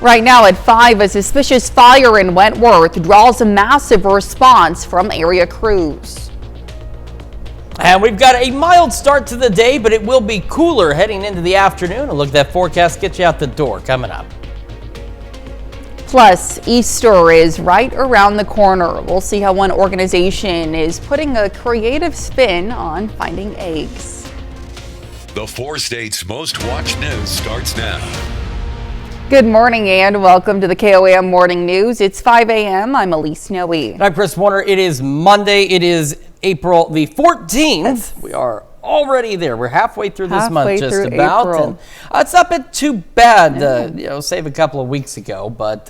Right now at 5, a suspicious fire in Wentworth draws a massive response from area crews. And we've got a mild start to the day, but it will be cooler heading into the afternoon. A look at that forecast, get you out the door coming up. Plus, Easter is right around the corner. We'll see how one organization is putting a creative spin on finding eggs. The 4 states' most watched news starts now. Good morning and welcome to the KOAM Morning News. It's 5 a.m. I'm Elise Noe. I'm Chris Warner. It is Monday. It is April the 14th. We are already there. We're halfway through this month, just about. April. And it's not been too bad, save a couple of weeks ago. But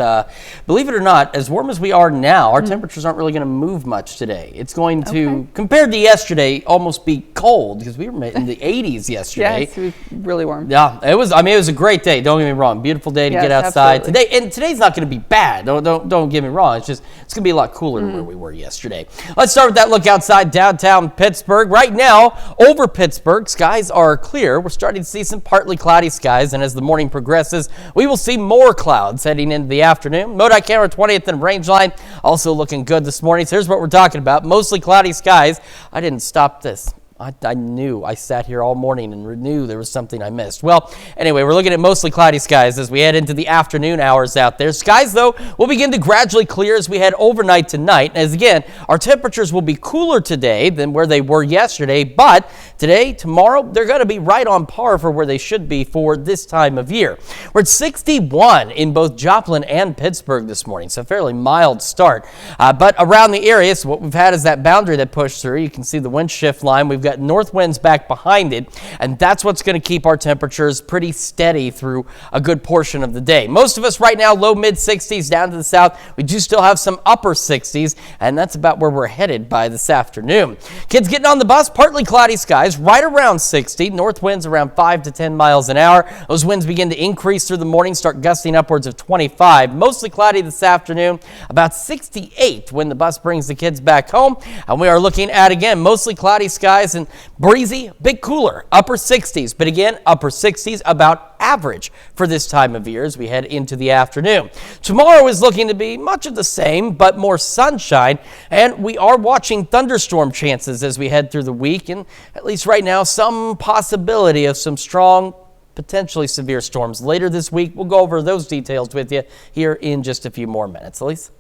believe it or not, as warm as we are now, our temperatures aren't really going to move much today. It's going to, compared to yesterday, almost be cold because we were in the 80s yesterday. Yes, it was really warm. Yeah, it was. I mean, it was a great day. Don't get me wrong. Beautiful day to get outside absolutely. today. And today's not going to be bad. Don't get me wrong. It's going to be a lot cooler than where we were yesterday. Let's start with that look outside downtown Pittsburgh. Right now, over Pittsburgh, skies are clear. We're starting to see some partly cloudy skies, and as the morning progresses, we will see more clouds heading into the afternoon. MoDOT camera 20th and Rangeline also looking good this morning. So here's what we're talking about. Mostly cloudy skies. I didn't stop this. I knew. I sat here all morning and knew there was something I missed. Well, anyway, we're looking at mostly cloudy skies as we head into the afternoon hours out there. Skies, though, will begin to gradually clear as we head overnight tonight. As again, our temperatures will be cooler today than where they were yesterday. But today, tomorrow, they're going to be right on par for where they should be for this time of year. We're at 61 in both Joplin and Pittsburgh this morning, so a fairly mild start. But around the area, so what we've had is that boundary that pushed through. You can see the wind shift line. We've got north winds back behind it, and that's what's going to keep our temperatures pretty steady through a good portion of the day. Most of us right now, low mid 60s down to the south. We do still have some upper 60s, and that's about where we're headed by this afternoon. Kids getting on the bus, partly cloudy skies, right around 60. North winds around 5 to 10 miles an hour. Those winds begin to increase through the morning, start gusting upwards of 25. Mostly cloudy this afternoon, about 68 when the bus brings the kids back home. And we are looking at, again, mostly cloudy skies and breezy, bit cooler, upper 60s. But again, upper 60s, about average for this time of year as we head into the afternoon. Tomorrow is looking to be much of the same, but more sunshine. And we are watching thunderstorm chances as we head through the week. And at least right now, some possibility of some strong, potentially severe storms later this week. We'll go over those details with you here in just a few more minutes. Elise?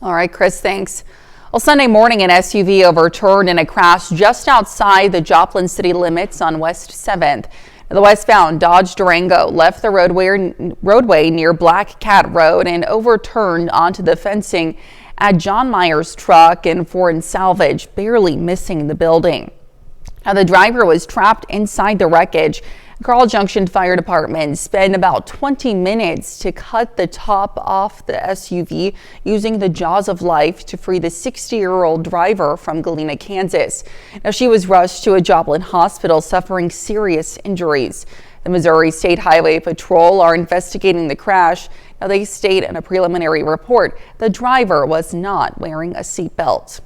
All right, Chris, thanks. Well, Sunday morning, an SUV overturned in a crash just outside the Joplin city limits on West 7th. The westbound Dodge Durango left the roadway near Black Cat Road and overturned onto the fencing at John Meyer's truck and Foreign Salvage, barely missing the building. Now, the driver was trapped inside the wreckage. Carl Junction Fire Department spent about 20 minutes to cut the top off the SUV using the jaws of life to free the 60-year-old driver from Galena, Kansas. Now, she was rushed to a Joplin hospital suffering serious injuries. The Missouri State Highway Patrol are investigating the crash. Now, they state in a preliminary report the driver was not wearing a seatbelt.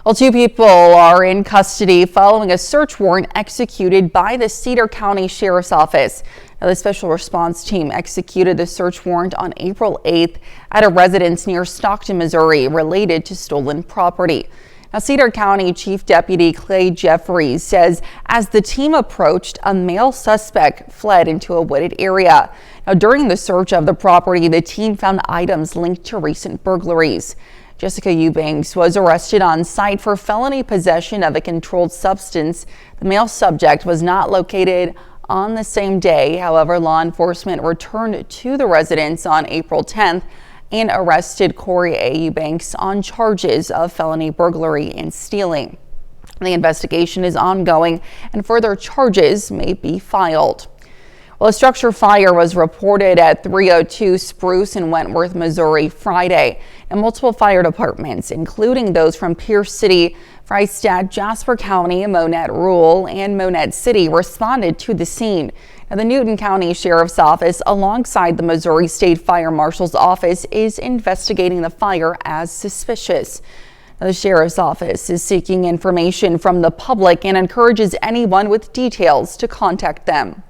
Well, 2 people are in custody following a search warrant executed by the Cedar County Sheriff's Office. Now, the special response team executed the search warrant on April 8th at a residence near Stockton, Missouri, related to stolen property. Now, Cedar County Chief Deputy Clay Jeffries says as the team approached, a male suspect fled into a wooded area. Now, during the search of the property, the team found items linked to recent burglaries. Jessica Eubanks was arrested on site for felony possession of a controlled substance. The male subject was not located on the same day. However, law enforcement returned to the residence on April 10th and arrested Corey A. Eubanks on charges of felony burglary and stealing. The investigation is ongoing and further charges may be filed. Well, a structure fire was reported at 302 Spruce in Wentworth, Missouri Friday, and multiple fire departments, including those from Pierce City, Freistatt, Jasper County, Monette Rural, and Monette City, responded to the scene. Now, the Newton County Sheriff's Office, alongside the Missouri State Fire Marshal's Office, is investigating the fire as suspicious. Now, the Sheriff's Office is seeking information from the public and encourages anyone with details to contact them.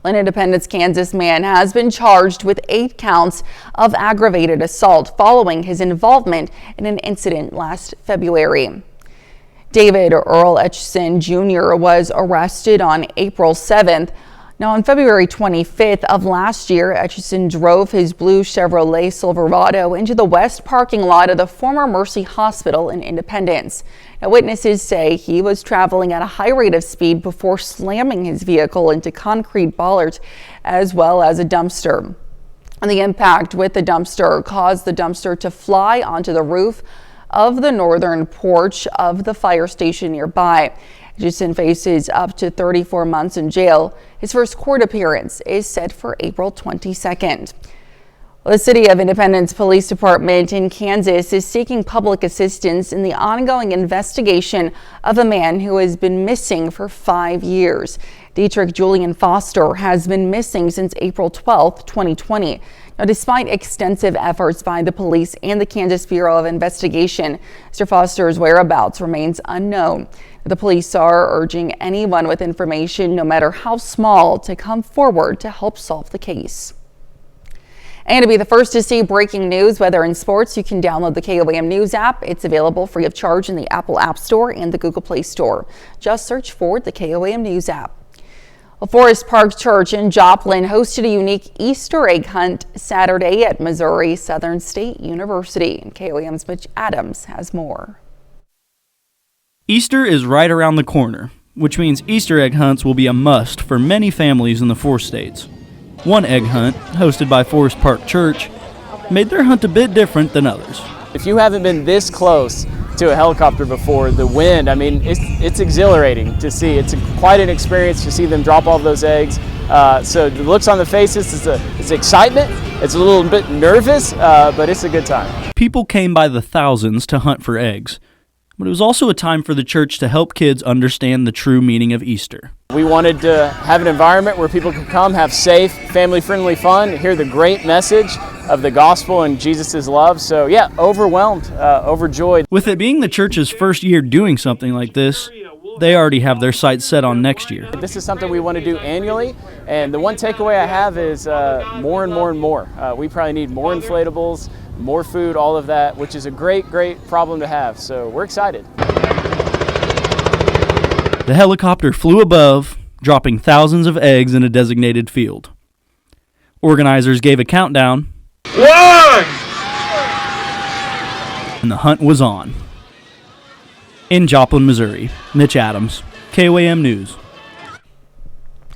An Independence, Kansas man has been charged with 8 counts of aggravated assault following his involvement in an incident last February. David Earl Etchison Jr. was arrested on April 7th. Now, on February 25th of last year, Etchison drove his blue Chevrolet Silverado into the west parking lot of the former Mercy Hospital in Independence. Now, witnesses say he was traveling at a high rate of speed before slamming his vehicle into concrete bollards as well as a dumpster. And the impact with the dumpster caused the dumpster to fly onto the roof of the northern porch of the fire station nearby. Etchison faces up to 34 months in jail. His first court appearance is set for April 22nd. The City of Independence Police Department in Kansas is seeking public assistance in the ongoing investigation of a man who has been missing for 5 years. Dietrich Julian Foster has been missing since April 12, 2020. Now, despite extensive efforts by the police and the Kansas Bureau of Investigation, Mr. Foster's whereabouts remains unknown. The police are urging anyone with information, no matter how small, to come forward to help solve the case. And to be the first to see breaking news, whether in sports, you can download the KOAM News app. It's available free of charge in the Apple App Store and the Google Play Store. Just search for the KOAM News app. Well, Forest Park Church in Joplin hosted a unique Easter egg hunt Saturday at Missouri Southern State University. And KOAM's Mitch Adams has more. Easter is right around the corner, which means Easter egg hunts will be a must for many families in the 4 states. One egg hunt, hosted by Forest Park Church, made their hunt a bit different than others. If you haven't been this close to a helicopter before, the wind, I mean, it's exhilarating to see. It's quite an experience to see them drop all those eggs. So the looks on the faces, it's excitement. It's a little bit nervous, but it's a good time. People came by the thousands to hunt for eggs, but it was also a time for the church to help kids understand the true meaning of Easter. We wanted to have an environment where people could come, have safe, family-friendly fun, hear the great message of the gospel and Jesus' love. So yeah, overwhelmed, overjoyed. With it being the church's first year doing something like this, they already have their sights set on next year. This is something we want to do annually, and the one takeaway I have is more and more and more. We probably need more inflatables, more food, all of that, which is a great problem to have. So we're excited. The helicopter flew above, dropping thousands of eggs in a designated field. Organizers gave a countdown. 1! And the hunt was on. In Joplin, Missouri, Mitch Adams, KOAM News.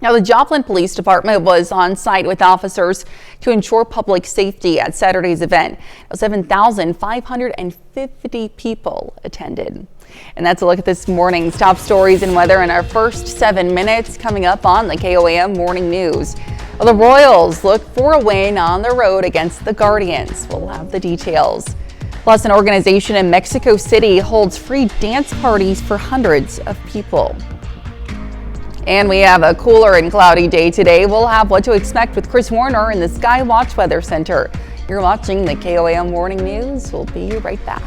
Now, the Joplin Police Department was on site with officers to ensure public safety at Saturday's event. 7,550 people attended. And that's a look at this morning's top stories and weather in our first 7 minutes coming up on the KOAM Morning News. Well, the Royals look for a win on the road against the Guardians. We'll have the details. Plus, an organization in Mexico City holds free dance parties for hundreds of people. And we have a cooler and cloudy day today. We'll have what to expect with Chris Warner in the Skywatch Weather Center. You're watching the KOAM Morning News. We'll be right back.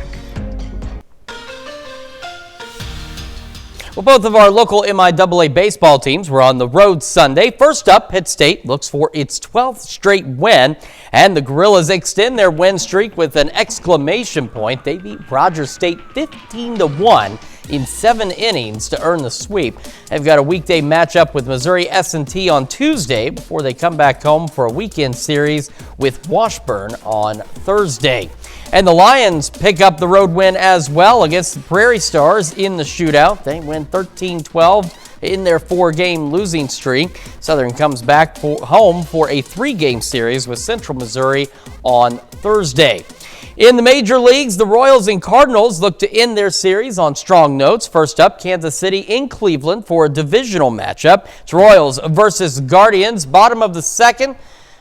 Well, both of our local MIAA baseball teams were on the road Sunday. First up, Pitt State looks for its 12th straight win, and the Gorillas extend their win streak with an exclamation point. They beat Rogers State 15-1 in 7 innings to earn the sweep. They've got a weekday matchup with Missouri S&T on Tuesday before they come back home for a weekend series with Washburn on Thursday. And the Lions pick up the road win as well against the Prairie Stars in the shootout. They win 13-12 in their 4-game losing streak. Southern comes back home for a 3-game series with Central Missouri on Thursday. In the major leagues, the Royals and Cardinals look to end their series on strong notes. First up, Kansas City in Cleveland for a divisional matchup. It's Royals versus Guardians. Bottom of the second,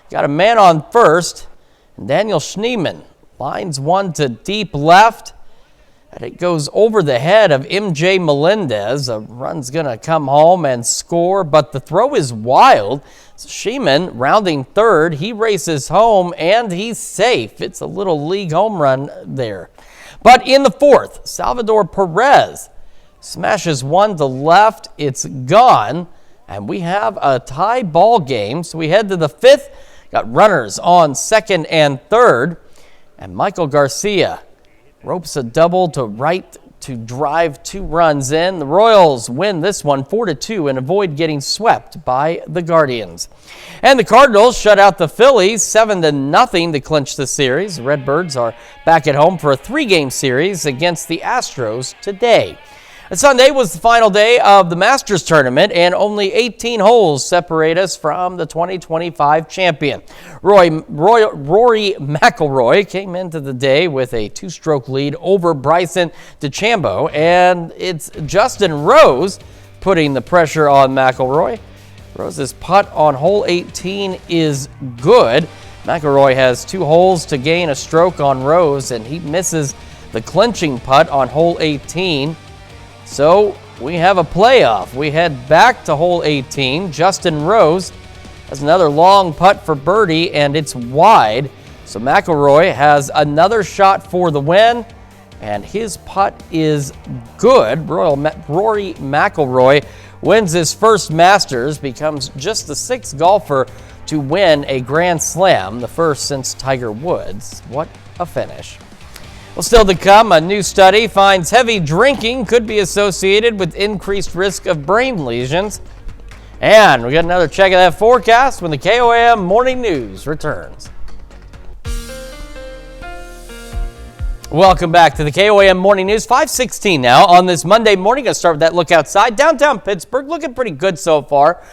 got a man on first, and Daniel Schneemann lines one to deep left, and it goes over the head of MJ Melendez. A run's going to come home and score, but the throw is wild. So Schneemann rounding third. He races home, and he's safe. It's a little league home run there. But in the fourth, Salvador Perez smashes one to left. It's gone And we have a tie ball game, so we head to the 5th. Got runners on 2nd and 3rd. And Michael Garcia ropes a double to right to drive 2 runs in. The Royals win this one 4-2 and avoid getting swept by the Guardians. And the Cardinals shut out the Phillies 7-0 to clinch the series. The Redbirds are back at home for a 3-game series against the Astros today. And Sunday was the final day of the Masters tournament, and only 18 holes separate us from the 2025 champion. Rory McIlroy came into the day with a 2-stroke lead over Bryson DeChambeau, and it's Justin Rose putting the pressure on McIlroy. Rose's putt on hole 18 is good. McIlroy has 2 holes to gain a stroke on Rose, and he misses the clinching putt on hole 18. So we have a playoff. We head back to hole 18. Justin Rose has another long putt for birdie, and it's wide. So McIlroy has another shot for the win, and his putt is good. Rory McIlroy wins his first Masters, becomes just the 6th golfer to win a Grand Slam, the first since Tiger Woods. What a finish. Well, still to come, a new study finds heavy drinking could be associated with increased risk of brain lesions. And we got another check of that forecast when the KOAM Morning News returns. Welcome back to the KOAM Morning News, 5:16 now on this Monday morning. Going to start with that look outside. Downtown Pittsburgh looking pretty good so far.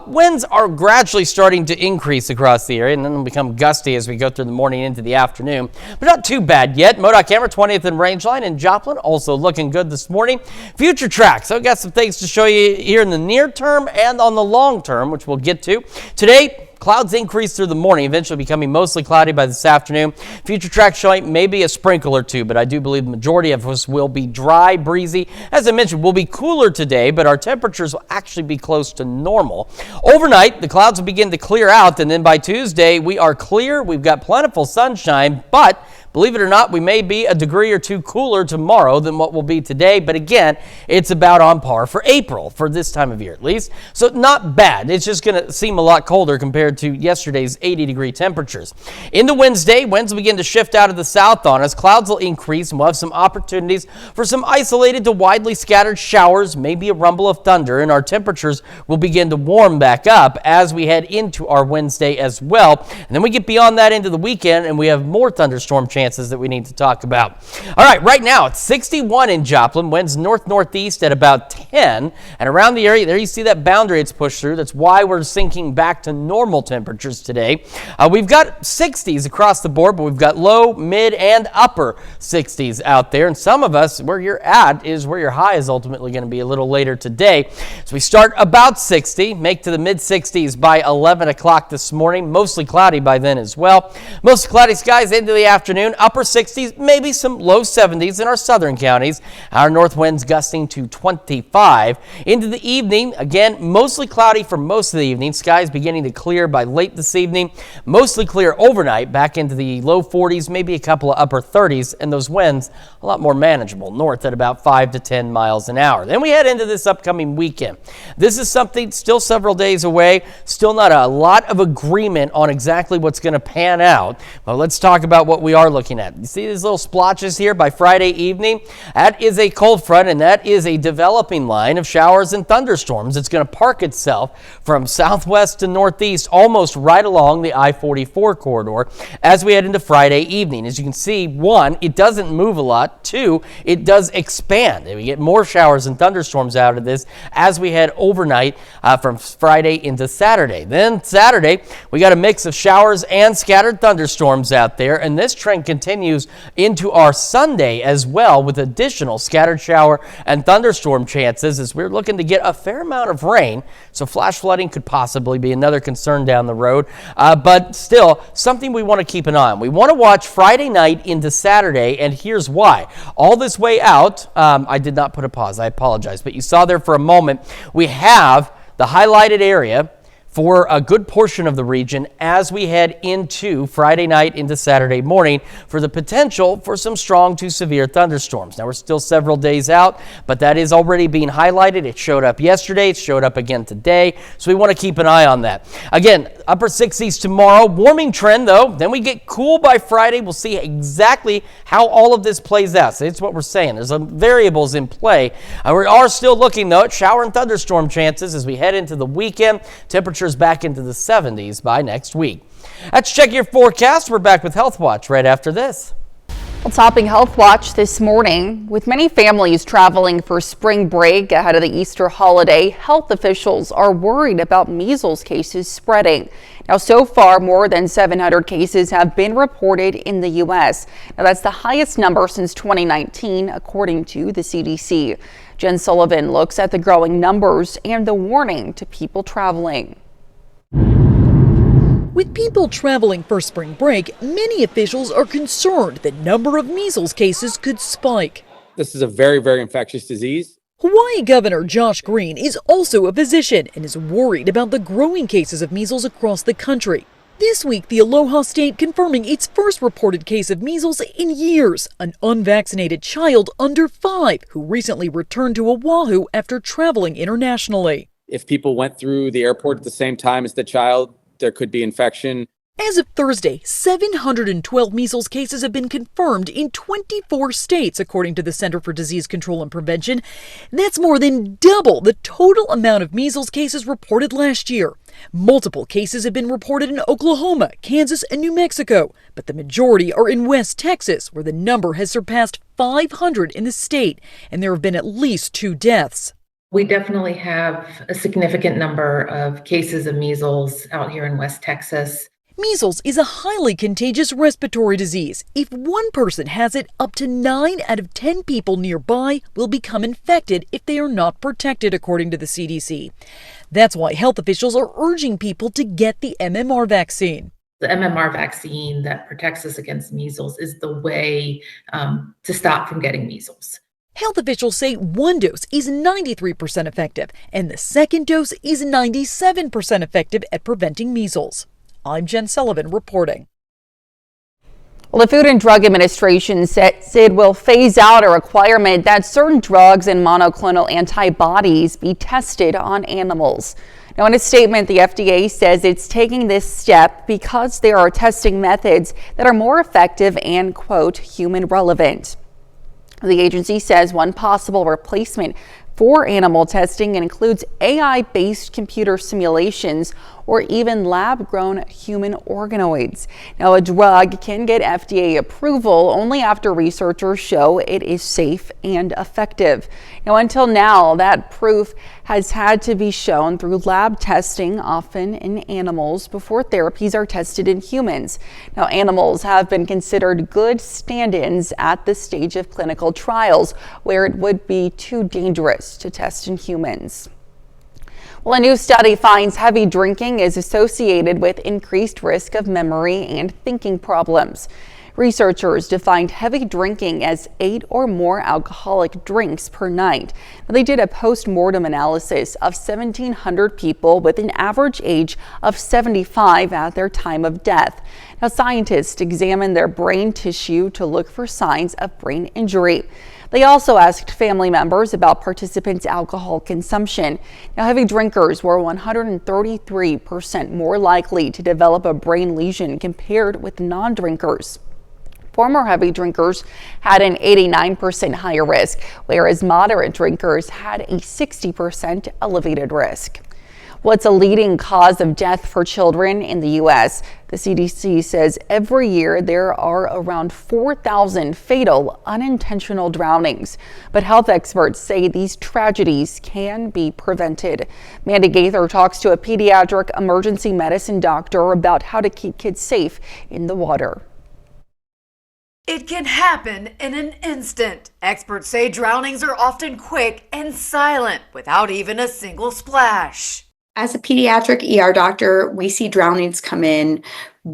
Winds are gradually starting to increase across the area, and then they'll become gusty as we go through the morning into the afternoon. But not too bad yet. MoDOT camera 20th and Rangeline in Joplin also looking good this morning. Future track. So I've got some things to show you here in the near term and on the long term, which we'll get to. Today, clouds increase through the morning, eventually becoming mostly cloudy by this afternoon. Future track showing maybe a sprinkle or two, but I do believe the majority of us will be dry, breezy. As I mentioned, we'll be cooler today, but our temperatures will actually be close to normal. Overnight, the clouds will begin to clear out, and then by Tuesday, we are clear. We've got plentiful sunshine, but believe it or not, we may be a degree or 2 cooler tomorrow than what will be today. But again, it's about on par for April, for this time of year at least. So not bad. It's just going to seem a lot colder compared to yesterday's 80-degree temperatures. Into Wednesday, winds will begin to shift out of the south on us. Clouds will increase, and we'll have some opportunities for some isolated to widely scattered showers, maybe a rumble of thunder, and our temperatures will begin to warm back up as we head into our Wednesday as well. And then we get beyond that into the weekend, and we have more thunderstorm chances that we need to talk about. All right, right now it's 61 in Joplin, winds north-northeast at about 10, and around the area there you see that boundary it's pushed through. That's why we're sinking back to normal temperatures today. We've got 60s across the board, but we've got low, mid, and upper 60s out there, and some of us, where you're at is where your high is ultimately going to be a little later today. So we start about 60, make to the mid-60s by 11 o'clock this morning, mostly cloudy by then as well. Mostly cloudy skies into the afternoon. Upper 60s, maybe some low 70s in our southern counties. Our north winds gusting to 25. Into the evening, again, mostly cloudy for most of the evening. Skies beginning to clear by late this evening. Mostly clear overnight, back into the low 40s, maybe a couple of upper 30s, and those winds a lot more manageable, north at about 5 to 10 miles an hour. Then we head into this upcoming weekend. This is something still several days away, still not a lot of agreement on exactly what's going to pan out. But let's talk about what we are looking at. You see these little splotches here by Friday evening? That is a cold front, and that is a developing line of showers and thunderstorms. It's going to park itself from southwest to northeast, almost right along the I-44 corridor as we head into Friday evening. As you can see, 1, it doesn't move a lot. 2, it does expand. And we get more showers and thunderstorms out of this as we head overnight from Friday into Saturday. Then Saturday, we got a mix of showers and scattered thunderstorms out there, and this trend continues into our Sunday as well, with additional scattered shower and thunderstorm chances as we're looking to get a fair amount of rain. So flash flooding could possibly be another concern down the road, but still something we want to keep an eye on. We want to watch Friday night into Saturday, and here's why. All this way out, I did not put a pause, I apologize, but you saw there for a moment, we have the highlighted area for a good portion of the region as we head into Friday night into Saturday morning for the potential for some strong to severe thunderstorms. Now, we're still several days out, but that is already being highlighted. It showed up yesterday. It showed up again today. So we want to keep an eye on that. Again, upper 60s tomorrow. Warming trend, though. Then we get cool by Friday. We'll see exactly how all of this plays out. So it's what we're saying. There's some variables in play. We are still looking, though, at shower and thunderstorm chances as we head into the weekend. Temperatures back into the 70s by next week. Let's check your forecast. We're back with Health Watch right after this. Well, topping Health Watch this morning, with many families traveling for spring break ahead of the Easter holiday, health officials are worried about measles cases spreading. Now, so far, more than 700 cases have been reported in the U.S. Now, that's the highest number since 2019, according to the CDC. Jen Sullivan looks at the growing numbers and the warning to people traveling. With people traveling for spring break, many officials are concerned the number of measles cases could spike. This is a very, very infectious disease. Hawaii Governor Josh Green is also a physician and is worried about the growing cases of measles across the country. This week, the Aloha State confirming its first reported case of measles in years, an unvaccinated child under 5 who recently returned to Oahu after traveling internationally. If people went through the airport at the same time as the child, there could be infection. As of Thursday, 712 measles cases have been confirmed in 24 states, according to the Center for Disease Control and Prevention. That's more than double the total amount of measles cases reported last year. Multiple cases have been reported in Oklahoma, Kansas, and New Mexico, but the majority are in West Texas, where the number has surpassed 500 in the state, and there have been at least 2 deaths. We definitely have a significant number of cases of measles out here in West Texas. Measles is a highly contagious respiratory disease. If one person has it, up to 9 out of 10 people nearby will become infected if they are not protected, according to the CDC. That's why health officials are urging people to get the MMR vaccine. The MMR vaccine that protects us against measles is the way to stop from getting measles. Health officials say one dose is 93% effective, and the second dose is 97% effective at preventing measles. I'm Jen Sullivan reporting. Well, the Food and Drug Administration said it will phase out a requirement that certain drugs and monoclonal antibodies be tested on animals. Now, in a statement, the FDA says it's taking this step because there are testing methods that are more effective and, quote, human relevant. The agency says one possible replacement for animal testing includes AI-based computer simulations or even lab-grown human organoids. Now, a drug can get FDA approval only after researchers show it is safe and effective. Now, until now, that proof has had to be shown through lab testing, often in animals, before therapies are tested in humans. Now, animals have been considered good stand-ins at this stage of clinical trials, where it would be too dangerous to test in humans. Well, a new study finds heavy drinking is associated with increased risk of memory and thinking problems. Researchers defined heavy drinking as 8 or more alcoholic drinks per night. Now, they did a post-mortem analysis of 1,700 people with an average age of 75 at their time of death. Now, scientists examined their brain tissue to look for signs of brain injury. They also asked family members about participants' alcohol consumption. Now, heavy drinkers were 133% more likely to develop a brain lesion compared with non-drinkers. Former heavy drinkers had an 89% higher risk, whereas moderate drinkers had a 60% elevated risk. Well, it's a leading cause of death for children in the U.S. The CDC says every year there are around 4,000 fatal unintentional drownings. But health experts say these tragedies can be prevented. Mandy Gaither talks to a pediatric emergency medicine doctor about how to keep kids safe in the water. It can happen in an instant. Experts say drownings are often quick and silent without even a single splash. As a pediatric ER doctor, we see drownings come in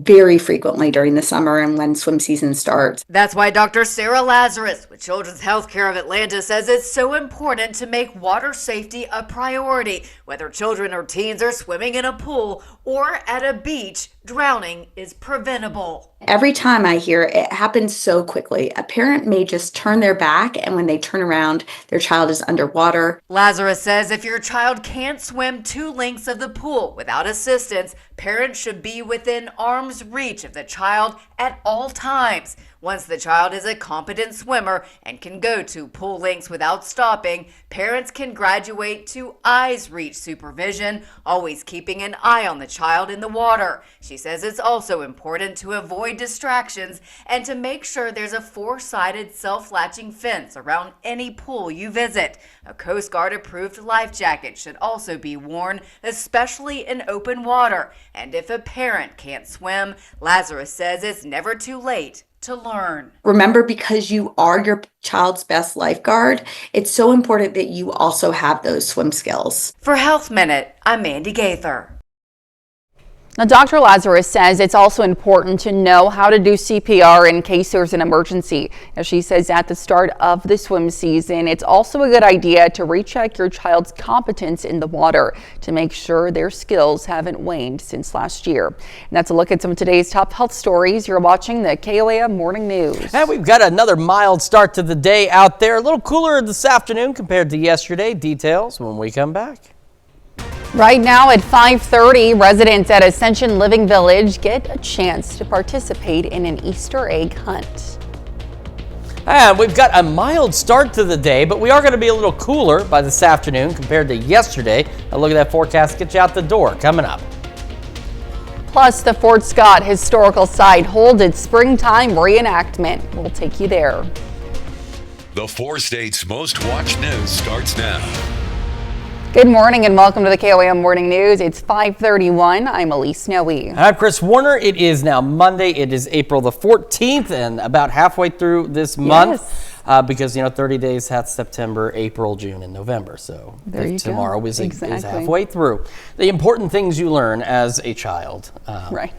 very frequently during the summer and when swim season starts. That's why Dr. Sarah Lazarus with Children's Healthcare of Atlanta says it's so important to make water safety a priority. Whether children or teens are swimming in a pool or at a beach, drowning is preventable. Every time I hear it happens so quickly. A parent may just turn their back, and when they turn around, their child is underwater. Lazarus says if your child can't swim 2 lengths of the pool without assistance, parents should be within arm's reach of the child at all times. Once the child is a competent swimmer and can go to pool lengths without stopping, parents can graduate to eyes reach supervision, always keeping an eye on the child in the water. She says it's also important to avoid distractions and to make sure there's a 4-sided self-latching fence around any pool you visit. A Coast Guard approved life jacket should also be worn, especially in open water. And if a parent can't swim, Lazarus says it's never too late to learn. Remember, because you are your child's best lifeguard, it's so important that you also have those swim skills. For Health Minute, I'm Mandy Gaither. Now, Dr. Lazarus says it's also important to know how to do CPR in case there's an emergency. As she says, at the start of the swim season, it's also a good idea to recheck your child's competence in the water to make sure their skills haven't waned since last year. And that's a look at some of today's top health stories. You're watching the KOAM Morning News. And we've got another mild start to the day out there. A little cooler this afternoon compared to yesterday. Details when we come back. Right now at 5:30, residents at Ascension Living Village get a chance to participate in an Easter egg hunt. And we've got a mild start to the day, but we are going to be a little cooler by this afternoon compared to yesterday. A look at that forecast, get you out the door coming up. Plus, the Fort Scott Historical Site holds its springtime reenactment. We'll take you there. The 4 states' most watched news starts now. Good morning and welcome to the KOAM Morning News. It's 5:31. I'm Elise Snowy. I'm Chris Warner. It is now Monday. It is April the 14th and about halfway through this month. Because, 30 days hath September, April, June, and November. So tomorrow is halfway through. The important things you learn as a child. Right.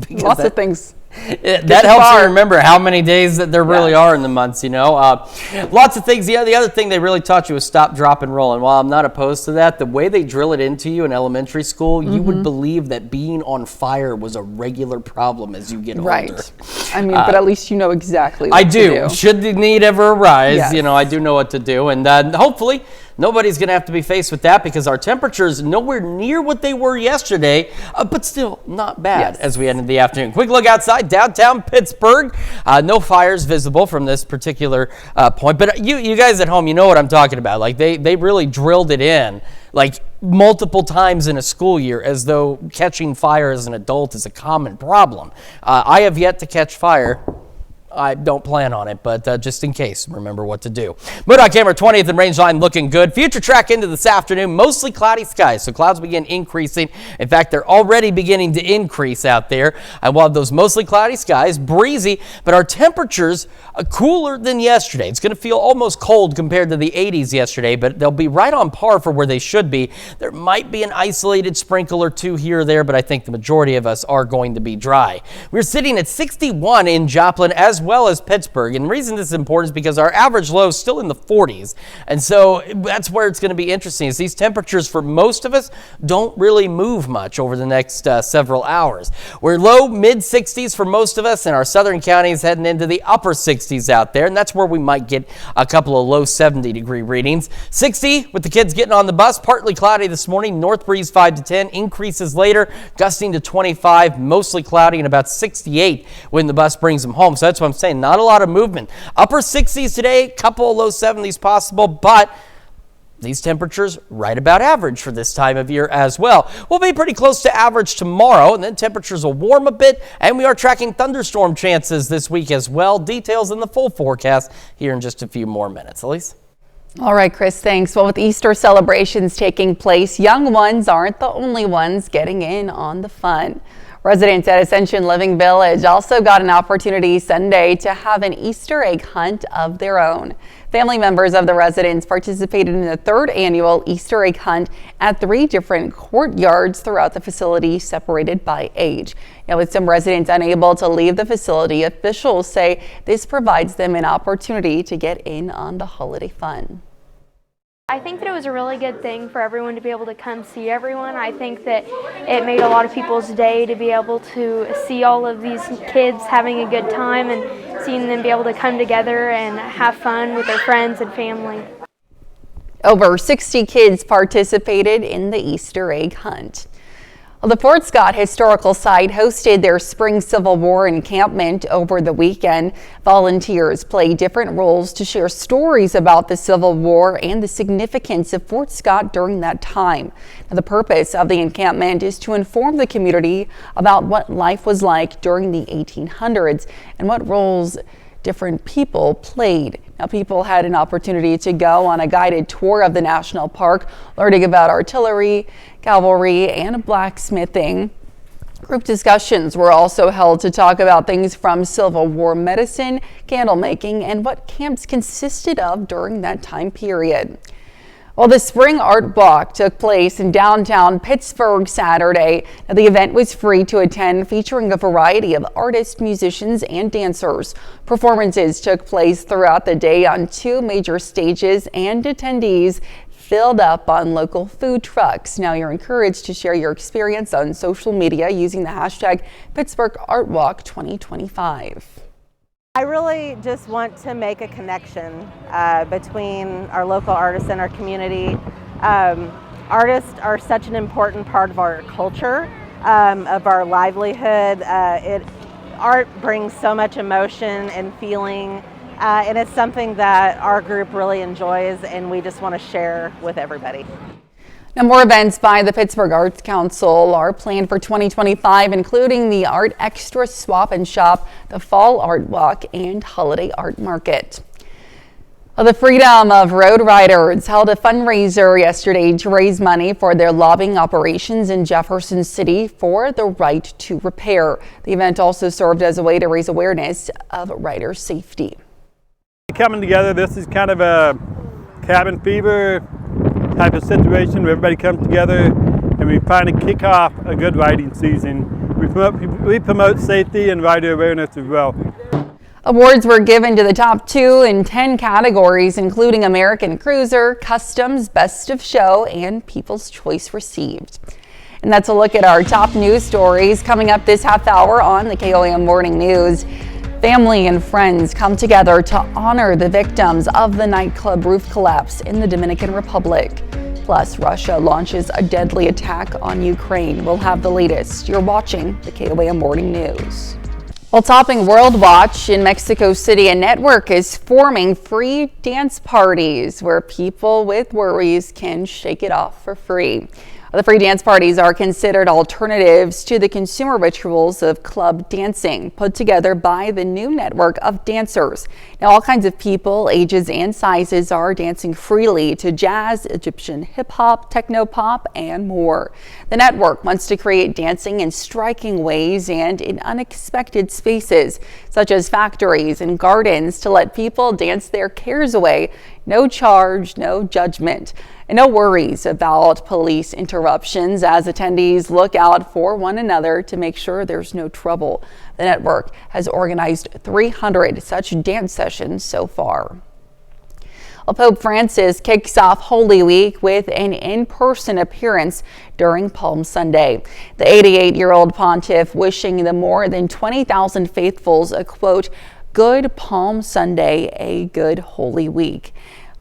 Lots of things. That helps you remember how many days that there really are in the months, Lots of things. The other thing they really taught you is stop, drop, and roll. And while I'm not opposed to that, the way they drill it into you in elementary school, you would believe that being on fire was a regular problem as you get older. Right. I mean, but at least you know exactly what to do. Should the need ever arise, I do know what to do. And hopefully nobody's going to have to be faced with that because our temperatures nowhere near what they were yesterday, but still not bad as we head into the afternoon. Quick look outside downtown Pittsburgh. No fires visible from this particular point, but you guys at home, you know what I'm talking about. Like they really drilled it in like multiple times in a school year as though catching fire as an adult is a common problem. I have yet to catch fire. I don't plan on it, but just in case, remember what to do. MoDOT camera 20th and range line looking good. Future track into this afternoon, mostly cloudy skies, so clouds begin increasing. In fact, they're already beginning to increase out there. And we'll have those mostly cloudy skies, breezy, but our temperatures are cooler than yesterday. It's going to feel almost cold compared to the 80s yesterday, but they'll be right on par for where they should be. There might be an isolated sprinkle or two here or there, but I think the majority of us are going to be dry. We're sitting at 61 in Joplin as well as Pittsburgh. And the reason this is important is because our average low is still in the 40s. And so that's where it's going to be interesting is these temperatures for most of us don't really move much over the next several hours. We're low mid 60s for most of us, and our southern counties heading into the upper 60s out there. And that's where we might get a couple of low 70 degree readings. 60 with the kids getting on the bus, partly cloudy this morning, north breeze 5 to 10, increases later, gusting to 25, mostly cloudy, and about 68 when the bus brings them home. So that's what I'm saying, not a lot of movement. Upper 60s today, couple of low 70s possible, but these temperatures right about average for this time of year as well. We'll be pretty close to average tomorrow, and then temperatures will warm a bit, and we are tracking thunderstorm chances this week as well. Details in the full forecast here in just a few more minutes. Elise? All right, Chris, thanks. Well, with Easter celebrations taking place, young ones aren't the only ones getting in on the fun. Residents at Ascension Living Village also got an opportunity Sunday to have an Easter egg hunt of their own. Family members of the residents participated in the third annual Easter egg hunt at 3 different courtyards throughout the facility, separated by age. Now, with some residents unable to leave the facility, officials say this provides them an opportunity to get in on the holiday fun. I think that it was a really good thing for everyone to be able to come see everyone. I think that it made a lot of people's day to be able to see all of these kids having a good time and seeing them be able to come together and have fun with their friends and family. Over 60 kids participated in the Easter egg hunt. Well, the Fort Scott Historical Site hosted their spring Civil War encampment over the weekend. Volunteers play different roles to share stories about the Civil War and the significance of Fort Scott during that time. Now, the purpose of the encampment is to inform the community about what life was like during the 1800s and what roles different people played. Now, people had an opportunity to go on a guided tour of the national park, learning about artillery, cavalry, and blacksmithing. Group discussions were also held to talk about things from Civil War medicine, candle making, and what camps consisted of during that time period. Well, the Spring Art Walk took place in downtown Pittsburgh Saturday. Now, the event was free to attend, featuring a variety of artists, musicians, and dancers. Performances took place throughout the day on 2 major stages, and attendees filled up on local food trucks. Now, you're encouraged to share your experience on social media using the hashtag Pittsburgh Art Walk 2025. I really just want to make a connection between our local artists and our community. Artists are such an important part of our culture, of our livelihood. Art brings so much emotion and feeling, and it's something that our group really enjoys, and we just want to share with everybody. Now, more events by the Pittsburgh Arts Council are planned for 2025, including the Art Extra Swap and Shop, the Fall Art Walk, and Holiday Art Market. Well, the Freedom of Road Riders held a fundraiser yesterday to raise money for their lobbying operations in Jefferson City for the right to repair. The event also served as a way to raise awareness of rider safety. Coming together, this is kind of a cabin fever type of situation where everybody comes together and we finally kick off a good riding season. We promote safety and rider awareness as well. Awards were given to the top 2 in 10 categories, including American Cruiser, Customs, Best of Show, and People's Choice received. And that's a look at our top news stories coming up this half hour on the KOAM Morning News. Family and friends come together to honor the victims of the nightclub roof collapse in the Dominican Republic. Plus, Russia launches a deadly attack on Ukraine. We'll have the latest. You're watching the KOAM Morning News. Well, topping World Watch in Mexico City, a network is forming free dance parties where people with worries can shake it off for free. The free dance parties are considered alternatives to the consumer rituals of club dancing put together by the new network of dancers. Now, all kinds of people, ages and sizes are dancing freely to jazz, Egyptian hip hop, techno pop, and more. The network wants to create dancing in striking ways and in unexpected spaces, such as factories and gardens, to let people dance their cares away. No charge, no judgment, and no worries about police interruptions as attendees look out for one another to make sure there's no trouble. The network has organized 300 such dance sessions so far. Well, Pope Francis kicks off Holy Week with an in-person appearance during Palm Sunday. The 88-year-old pontiff wishing the more than 20,000 faithfuls a, quote, good Palm Sunday, a good Holy Week.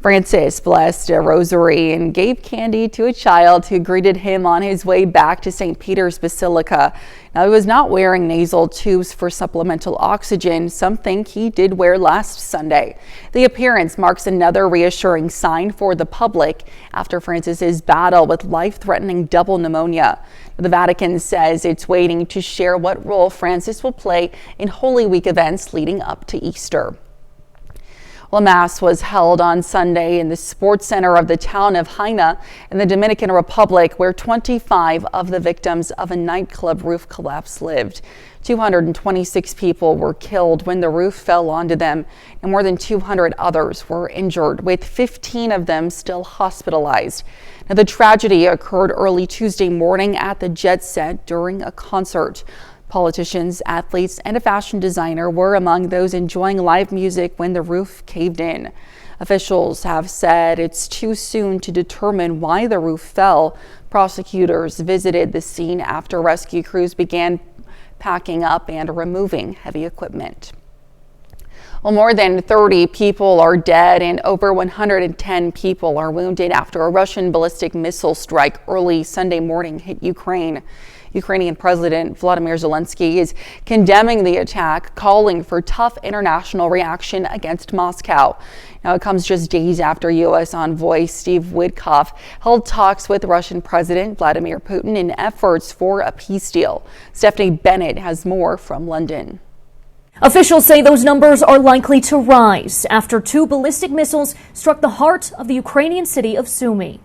Francis blessed a rosary and gave candy to a child who greeted him on his way back to St. Peter's Basilica. Now, he was not wearing nasal tubes for supplemental oxygen, something he did wear last Sunday. The appearance marks another reassuring sign for the public after Francis's battle with life-threatening double pneumonia. The Vatican says it's waiting to share what role Francis will play in Holy Week events leading up to Easter. Well, mass was held on Sunday in the sports center of the town of Haina in the Dominican Republic, where 25 of the victims of a nightclub roof collapse lived. 226 people were killed when the roof fell onto them, and more than 200 others were injured, with 15 of them still hospitalized. Now, the tragedy occurred early Tuesday morning at the Jet Set during a concert. Politicians, athletes, and a fashion designer were among those enjoying live music when the roof caved in. Officials have said it's too soon to determine why the roof fell. Prosecutors visited the scene after rescue crews began packing up and removing heavy equipment. Well, more than 30 people are dead and over 110 people are wounded after a Russian ballistic missile strike early Sunday morning hit Ukraine. Ukrainian President Vladimir Zelensky is condemning the attack, calling for tough international reaction against Moscow. Now, it comes just days after U.S. envoy Steve Witkoff held talks with Russian President Vladimir Putin in efforts for a peace deal. Stephanie Bennett has more from London. Officials say those numbers are likely to rise after 2 ballistic missiles struck the heart of the Ukrainian city of Sumy.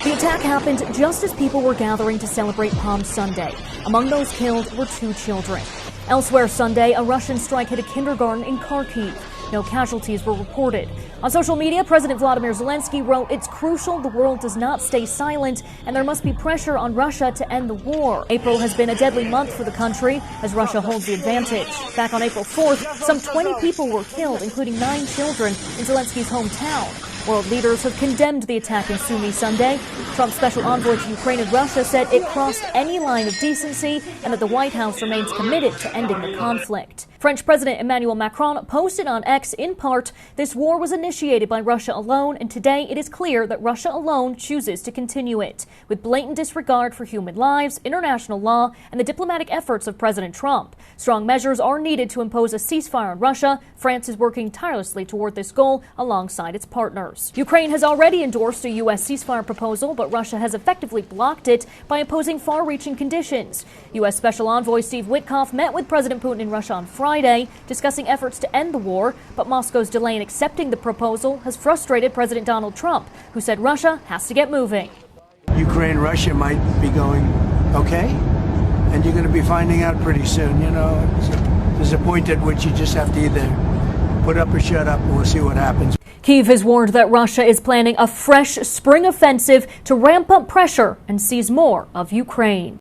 The attack happened just as people were gathering to celebrate Palm Sunday. Among those killed were 2 children. Elsewhere Sunday, a Russian strike hit a kindergarten in Kharkiv. No casualties were reported. On social media, President Vladimir Zelensky wrote, "It's crucial the world does not stay silent, and there must be pressure on Russia to end the war." April has been a deadly month for the country as Russia holds the advantage. Back on April 4th, some 20 people were killed, including 9 children, in Zelensky's hometown. World leaders have condemned the attack in Sumy Sunday. Trump's special envoy to Ukraine and Russia said it crossed any line of decency and that the White House remains committed to ending the conflict. French President Emmanuel Macron posted on X, in part, "This war was initiated by Russia alone, and today it is clear that Russia alone chooses to continue it, with blatant disregard for human lives, international law, and the diplomatic efforts of President Trump. Strong measures are needed to impose a ceasefire on Russia. France is working tirelessly toward this goal alongside its partners." Ukraine has already endorsed a U.S. ceasefire proposal, but Russia has effectively blocked it by imposing far-reaching conditions. U.S. Special Envoy Steve Witkoff met with President Putin in Russia on Friday, discussing efforts to end the war, but Moscow's delay in accepting the proposal has frustrated President Donald Trump, who said Russia has to get moving. Ukraine, Russia might be going okay, and you're going to be finding out pretty soon. You know, there's a point at which you just have to either put up or shut up, and we'll see what happens. Kyiv has warned that Russia is planning a fresh spring offensive to ramp up pressure and seize more of Ukraine.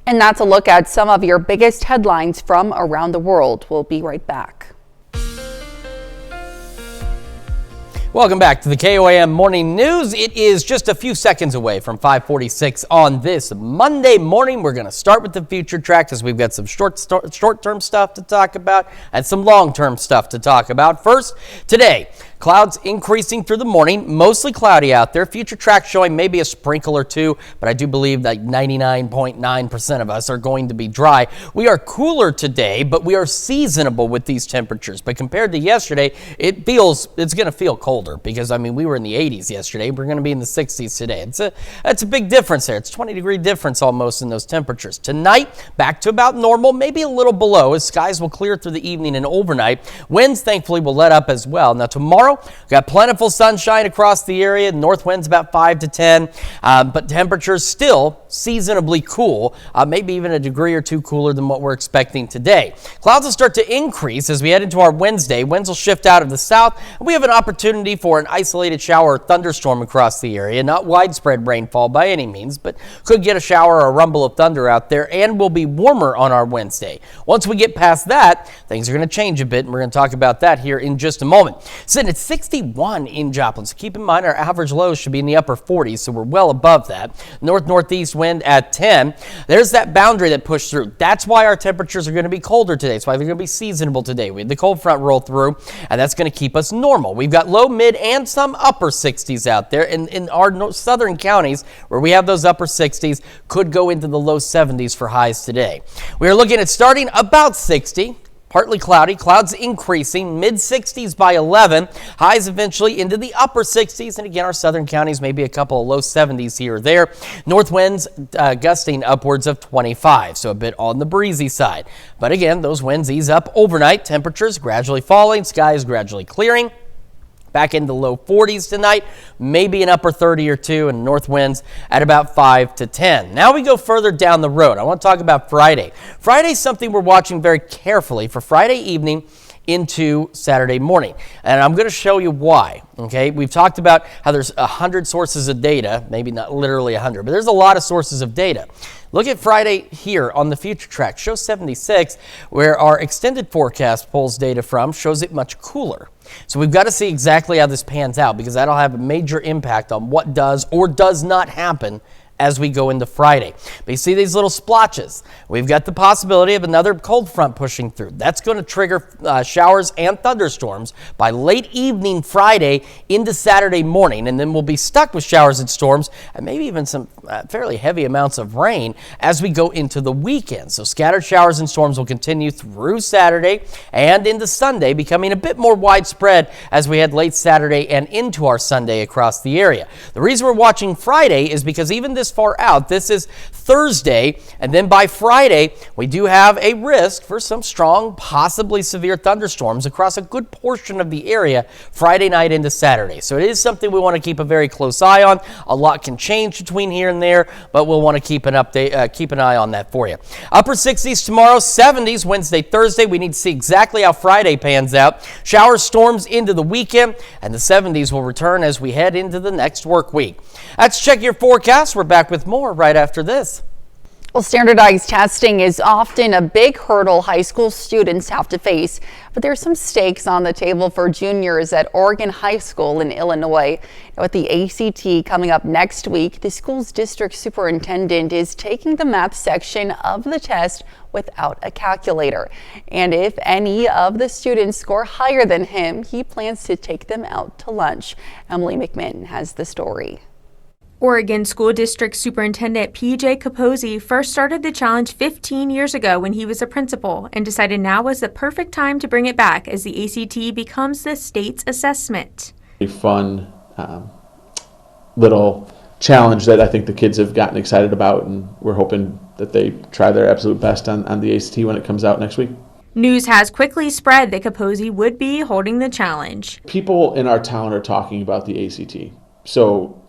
And that's a look at some of your biggest headlines from around the world. We'll be right back. Welcome back to the KOAM Morning News. It is just a few seconds away from 5:46 on this Monday morning. We're going to start with the future track as we've got some short-term stuff to talk about and some long-term stuff to talk about. First, today, clouds increasing through the morning, mostly cloudy out there. Future track showing maybe a sprinkle or two, but I do believe that 99.9% of us are going to be dry. We are cooler today, but we are seasonable with these temperatures. But compared to yesterday, it's going to feel colder because, I mean, we were in the 80s yesterday. We're going to be in the 60s today. That's a big difference there. It's 20-degree difference almost in those temperatures. Tonight, back to about normal, maybe a little below as skies will clear through the evening and overnight. Winds, thankfully, will let up as well. Now, tomorrow, we've got plentiful sunshine across the area. North winds about 5 to 10, but temperatures still seasonably cool, maybe even a degree or two cooler than what we're expecting today. Clouds will start to increase as we head into our Wednesday. Winds will shift out of the south, and we have an opportunity for an isolated shower or thunderstorm across the area. Not widespread rainfall by any means, but could get a shower or a rumble of thunder out there, and will be warmer on our Wednesday. Once we get past that, things are going to change a bit, and we're going to talk about that here in just a moment. Sitting at 61 in Joplin, so keep in mind our average lows should be in the upper 40s, so we're well above that. North-northeast wind at 10. There's that boundary that pushed through. That's why our temperatures are going to be colder today. That's why they're going to be seasonable today. We had the cold front roll through, and that's going to keep us normal. We've got low, mid, and some upper 60s out there. In our southern counties, where we have those upper 60s, could go into the low 70s for highs today. We are looking at starting about 60. partly cloudy, clouds increasing, mid-60s by 11, highs eventually into the upper 60s, and again, our southern counties maybe a couple of low 70s here or there. North winds gusting upwards of 25, so a bit on the breezy side. But again, those winds ease up overnight, temperatures gradually falling, skies gradually clearing. Back in the low 40s tonight, maybe an upper 30 or 2, and north winds at about 5 to 10. Now we go further down the road. I want to talk about Friday. Friday's something we're watching very carefully for Friday evening into Saturday morning. And I'm going to show you why. Okay, we've talked about how there's 100 sources of data, maybe not literally 100, but there's a lot of sources of data. Look at Friday here on the future track, shows 76, where our extended forecast pulls data from, shows it much cooler. So we've got to see exactly how this pans out, because that'll have a major impact on what does or does not happen as we go into Friday. But you see these little splotches. We've got the possibility of another cold front pushing through. That's going to trigger showers and thunderstorms by late evening Friday into Saturday morning, and then we'll be stuck with showers and storms and maybe even some fairly heavy amounts of rain as we go into the weekend. So scattered showers and storms will continue through Saturday and into Sunday, becoming a bit more widespread as we head late Saturday and into our Sunday across the area. The reason we're watching Friday is because even this far out, this is Thursday, and then by Friday we do have a risk for some strong, possibly severe thunderstorms across a good portion of the area Friday night into Saturday. So it is something we want to keep a very close eye on. A lot can change between here and there, but we'll want to keep an eye on that for you. Upper 60s tomorrow, 70s Wednesday, Thursday. We need to see exactly how Friday pans out. Showers, storms into the weekend, and the 70s will return as we head into the next work week. Let's check your forecast. We're back with more right after this. Well, standardized testing is often a big hurdle high school students have to face, but there's some stakes on the table for juniors at Oregon High School in Illinois. With the ACT coming up next week, the school's district superintendent is taking the math section of the test without a calculator. And if any of the students score higher than him, he plans to take them out to lunch. Emily McMinn has the story. Oregon School District Superintendent P.J. Capozzi first started the challenge 15 years ago when he was a principal and decided now was the perfect time to bring it back as the ACT becomes the state's assessment. A fun little challenge that I think the kids have gotten excited about, and we're hoping that they try their absolute best on the ACT when it comes out next week. News has quickly spread that Capozzi would be holding the challenge. People in our town are talking about the ACT. So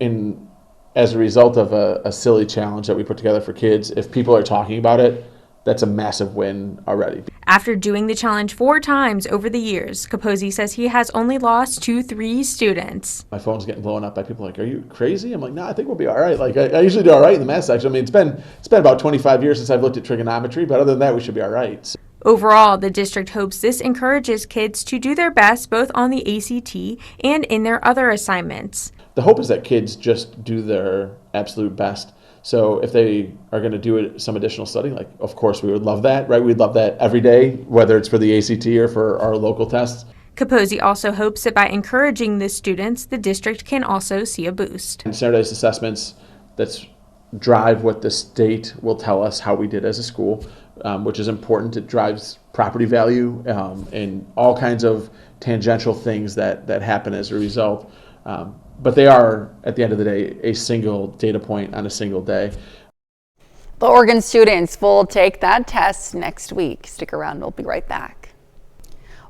as a result of a silly challenge that we put together for kids, if people are talking about it, that's a massive win already. After doing the challenge 4 times over the years, Capozzi says he has only lost to 3 students. My phone's getting blown up by people like, "Are you crazy?" I'm like, "No, I think we'll be all right." Like I usually do all right in the math section. I mean, it's been about 25 years since I've looked at trigonometry, but other than that, we should be all right. So. Overall, the district hopes this encourages kids to do their best both on the ACT and in their other assignments. The hope is that kids just do their absolute best. So if they are going to do some additional studying, like, of course, we would love that, right? We'd love that every day, whether it's for the ACT or for our local tests. Capozzi also hopes that by encouraging the students, the district can also see a boost. And standardized assessments that drive what the state will tell us how we did as a school, which is important. It drives property value and all kinds of tangential things that happen as a result. But they are, at the end of the day, a single data point on a single day. The Oregon students will take that test next week. Stick around, we'll be right back.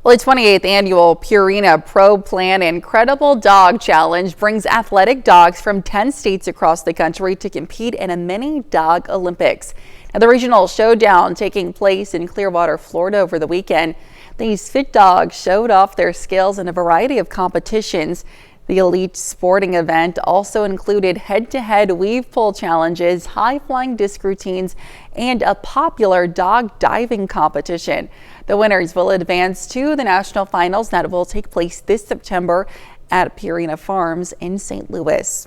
Well, the 28th annual Purina Pro Plan Incredible Dog Challenge brings athletic dogs from 10 states across the country to compete in a mini dog Olympics. Now, the regional showdown taking place in Clearwater, Florida over the weekend. These fit dogs showed off their skills in a variety of competitions. The elite sporting event also included head-to-head weave pull challenges, high-flying disc routines, and a popular dog diving competition. The winners will advance to the national finals that will take place this September at Purina Farms in St. Louis.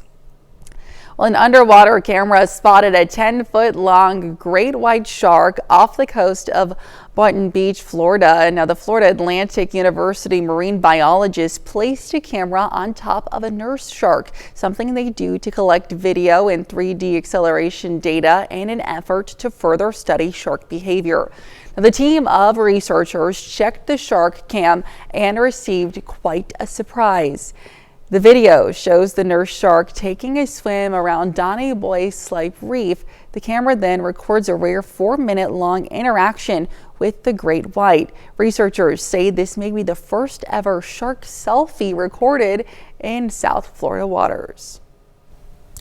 Well, an underwater camera spotted a 10-foot-long great white shark off the coast of Boynton Beach, Florida. Now, the Florida Atlantic University marine biologists placed a camera on top of a nurse shark, something they do to collect video and 3D acceleration data in an effort to further study shark behavior. Now, the team of researchers checked the shark cam and received quite a surprise. The video shows the nurse shark taking a swim around Donny Boy Slipe Reef. The camera then records a rare 4-minute-long interaction with the great white. Researchers say this may be the first ever shark selfie recorded in South Florida waters.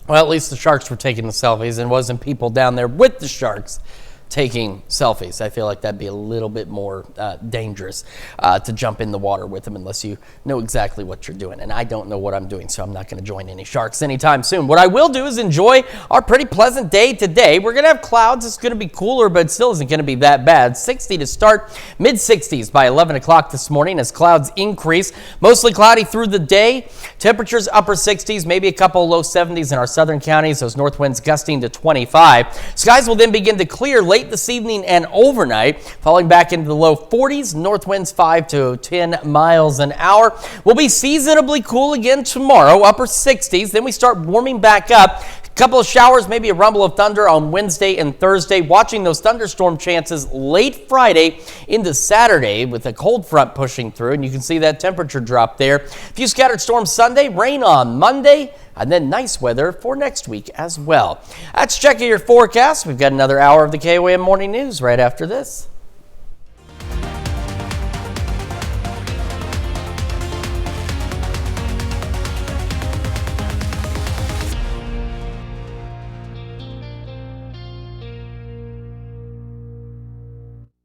Well, at least the sharks were taking the selfies and wasn't people down there with the sharks taking selfies. I feel like that'd be a little bit more dangerous to jump in the water with them unless you know exactly what you're doing. And I don't know what I'm doing, so I'm not going to join any sharks anytime soon. What I will do is enjoy our pretty pleasant day today. We're going to have clouds. It's going to be cooler, but it still isn't going to be that bad. 60 to start, mid-60s by 11 o'clock this morning as clouds increase. Mostly cloudy through the day. Temperatures upper 60s, maybe a couple low 70s in our southern counties. Those north winds gusting to 25. Skies will then begin to clear late this evening and overnight, falling back into the low 40s. North winds 5 to 10 miles an hour. We'll be seasonably cool again tomorrow, upper 60s. Then we start warming back up. A couple of showers, maybe a rumble of thunder on Wednesday and Thursday. Watching those thunderstorm chances late Friday into Saturday with a cold front pushing through, and you can see that temperature drop there. A few scattered storms Sunday, rain on Monday, and then nice weather for next week as well. That's checking your forecast. We've got another hour of the KOAM Morning News right after this.